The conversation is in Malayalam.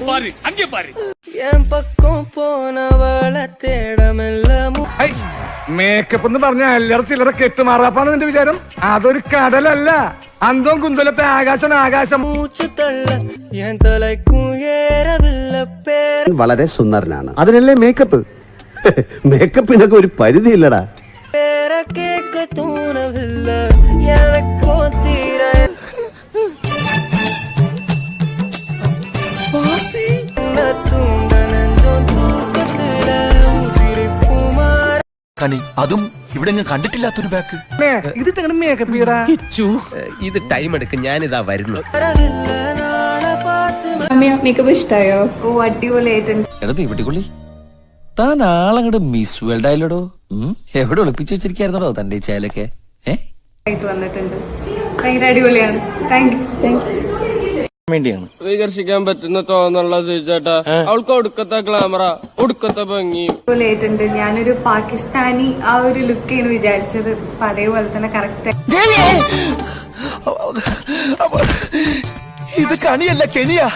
பாரு அங்கே பாரு என் பக்கம் போனவள தேடமெல்ல മേക്കപ്പ് എന്ന് പറഞ്ഞ അല്ലറ ചില്ലറ കെട്ടുമാറാപ്പാണ് നിന്റെ വിചാരം? അതൊരു കടലല്ല, അന്തം കുന്തലത്തെ ആകാശം ആകാശം. മൂച്ചു തള്ള എൻ തലയ്ക്കും ഏറവില്ല പേര് വളരെ സുന്ദരനാണ്, അതിനല്ലേ മേക്കപ്പ്. മേക്കപ്പിനൊക്കെ ഒരു പരിധിയില്ലടാ. പേര കേക്ക തോന്നവില്ല എനക്കോ തീര കണി അതും ഇവിടെ കണ്ടിട്ടില്ലാത്തൊരു ബാക്ക്. ഇതിട്ട് മേക്കപ്പ് ചെയ്യടാ. ഇത് ടൈം എടുക്കും, ഞാനിതാ വരുന്നു. മേക്കപ്പ് ഇഷ്ടായോ? ഓ അടിപൊളിയായിട്ടുണ്ട്. എടാ തീപ്പെട്ടിക്കുള്ളി, താൻ ആളങ്ങട് മിസ് വേൾഡ് ആയില്ലടോ. എവിടെ ഒളിപ്പിച്ചു വെച്ചിരിക്കായിരുന്നോ തന്റെ ഈ ചേലൊക്കെ? വന്നിട്ടുണ്ട്, ഭയങ്കര അടിപൊളിയാണ്. Thank you. വേണ്ടിയാണ് വികർഷിക്കാൻ പറ്റുന്ന തോന്നുള്ള ചേട്ടാ. അവൾക്ക് ഒടുക്കത്തെ ഗ്ലാമറ, ഒടുക്കത്തെ ഭംഗി. അടിപൊളിയായിട്ടുണ്ട്. ഞാനൊരു പാകിസ്ഥാനി ആ ഒരു ലുക്കാണ് വിചാരിച്ചത്, അപ്പൊ അതേപോലെ തന്നെ കറക്റ്റ്. ഇത് കണിയല്ല കെണിയാ.